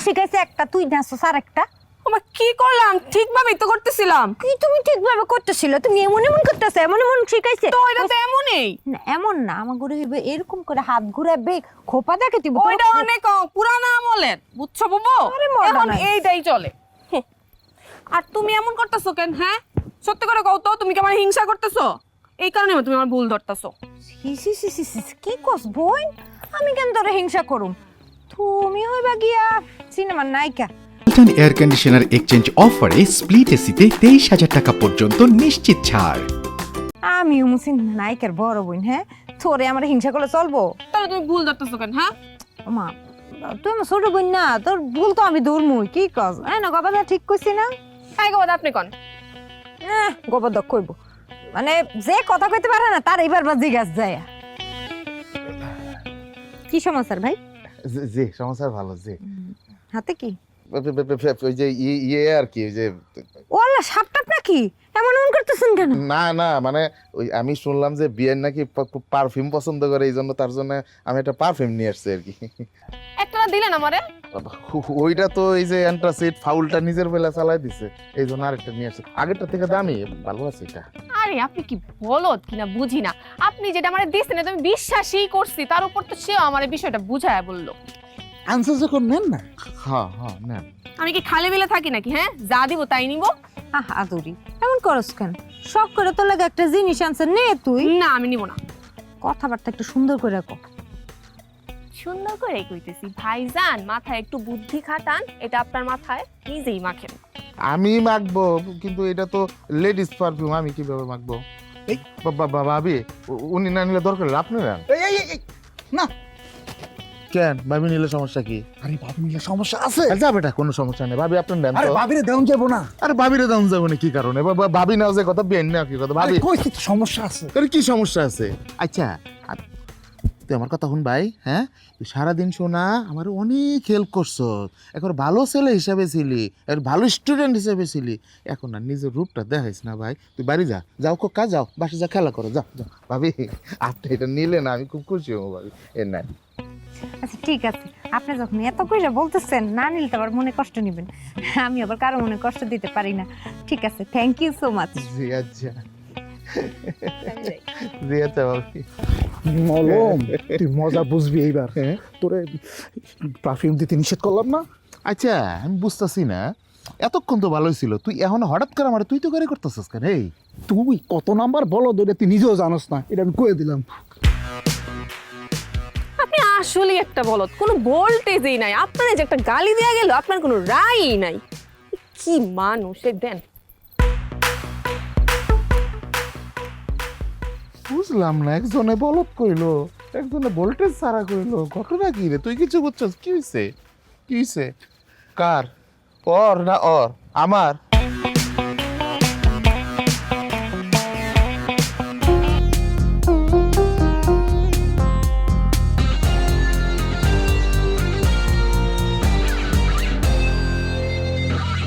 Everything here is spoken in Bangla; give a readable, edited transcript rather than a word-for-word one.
শিখাইছে একটা, তুই নাচছ আর একটা। আমার কি করলাম? ঠিকভাবেই তো করতেছিলাম। কি তুমি ঠিকভাবে করতেছিল? তুমি এমন এমন করতেছ, এমন এমন শিখাইছে। তো এটা তো এমনই। না এমন না, আমার ঘুরে এরকম করে হাত ঘুরাবে, খোপা দেখে দিব। ওইটা অনেক পুরানা আমলের, বুঝছো বুবু? আরে modern এখন আছে। এইটাই চলে। আর তুমি এমন করতেছো কেন? হ্যাঁ, সত্যি করে কও তো, তুমি কি আমার হিংসা করতেছো? এই কারণে তুমি আমার ভুল ধরতেছো। কি কস বোন? আমি কেন তোরে হিংসা করুম? তুমি হইবা গিয়া সিনেমার নায়িকা। ওয়ালটন এয়ার কন্ডিশনার এক্সচেঞ্জ অফারে স্প্লিট এসিতে 23,000 টাকা পর্যন্ত নিশ্চিত ছাড়। আমি সিনেমার নায়িকার বড় বোন, হ্যাঁ? তোরে আমার হিংসা করলে চলবো? তাহলে তুমি ভুল ধরতেছো কেন? হ্যাঁ, মা তুই আমার ছোট বোন না, তোর ভুল তো আমি ধরমুই। কি কস? না গবাদা ঠিক কইছি না? তাই কথা আপনি কোন? গবাদা কইব মানে যে কথা কইতে পারে না তার এইবার বা জিজ্ঞাস যায়। কি সমাচার ভাই? জি সমাচার ভালো। জি হাতে কি? ওই যে ইয়ে আর কি, ওই যে ওয়াল্লা সাপটাপ নাকি? এমন এমন করতেছেন কেন? না না মানে ওই আমি শুনলাম যে বিয়ের নাকি পারফিউম পছন্দ করে, এই জন্য তার জন্য আমি একটা পারফিউম নিয়ে আসছি আর কি। একটা দিলেন আমারে? ওইটা তো এই যে অ্যান্টাসিড ফাউলটা নিজের বেলা চালাই দিছে, এই জন্য আরেকটা নিয়ে আসছি। আগেরটা থেকে দামি ভালো আছে এটা। আরে আপনি কি বলত কিনা বুঝি না। আপনি যেটা আমারে দিছেন এটা আমি বিশ্বাসই করছি, তার উপর তো সেও আমার বিষয়টা বুঝায় বললো। আনসার যখন নেন না। হ্যাঁ হ্যাঁ না আমি কি খালে বিলে থাকি নাকি? হ্যাঁ, যা দিব তাই নিব। আদুরি এমন করস কেন? শখ করে তোর লাগে একটা জিনিস আনছে, নে তুই। না আমি নিব না। কথাবার্তা একটু সুন্দর করে কো। সুন্দর করে কইতেছি ভাইজান, মাথায় একটু বুদ্ধি খাটান, এটা আপনার মাথায় নিজেই মাখেন। আমি মাখবো, কিন্তু এটা তো লেডিস পারফিউম, আমি কিভাবে মাখবো? এই ভাবি উনি না নিলে দরকার হলে আপনি নেন। না কেন ভাবি নিলে সমস্যা কি? আরে ভাবি নিলে সমস্যা আছে। যা বেটা, কোনো সমস্যা নেই, ভাবি আপনার নেন আরে তো। ভাবিরে দেওয়া যাবো না। আরে ভাবিরে দাম যাবো না কি কারণে? ভাবি নাও যে কথা, বিয়ে না কি কথা? ভাবি আরে কইছি তো সমস্যা আছে। আরে কি সমস্যা আছে? আচ্ছা তুই আমার কথা শুন ভাই, হ্যাঁ তুই সারাদিন শোনা আমার অনেক হেল্প করছো, এখন ভালো ছেলে হিসাবে ছিলি, আর ভালো স্টুডেন্ট হিসাবে ছিলি, এখন না নিজের রূপটা দেখাইস না ভাই। তুই বাড়ি যা, যাও কাজ, যাও বাসে যা, খেলা করো, যাও যাও। ভাবি আপনি এটা নিলে না আমি খুব খুশি হবো ভাবি। এ নাই আচ্ছা ঠিক আছে, আপনি যখন এত কইরা বলতেছেন, না নিলে তো আবার মনে কষ্ট নেবেন। আমি আবার কারো মনে কষ্ট দিতে পারি না। ঠিক আছে, থ্যাংক ইউ সো মাচ। জি আচ্ছা জি আচ্ছা ভাবি। মলম তুই মজা বুঝবি এইবার। হ্যাঁ। তোরে পারফিউম দিতে নিষেধ করলাম না। আচ্ছা আমি বুঝতেছি না, এতক্ষণ তো ভালোই ছিল, তুই এখন হঠাৎ করে আমার তুই তো করে করতেছিস কেন? এই তুই কত নাম্বার বলো দৌড়ে, তুই নিজেও জানোস না, এটা আমি কয়ে দিলাম। আপনি আসলেই একটা বলত, কোনো ভোল্টেজই নাই। আপনার যে একটা গালি দেয়া গেল, আপনার কোনো রায়ই নাই। কি মানুষ দেন। বুঝলাম না, একজনে বলত কইলো, একজনে ভোল্টেজ ছাড়া কইলো, ঘটনা কি রে? তুই কিছু বুঝছস? কি হইছে? কি হইছে? কার? ওর না ওর? আমার?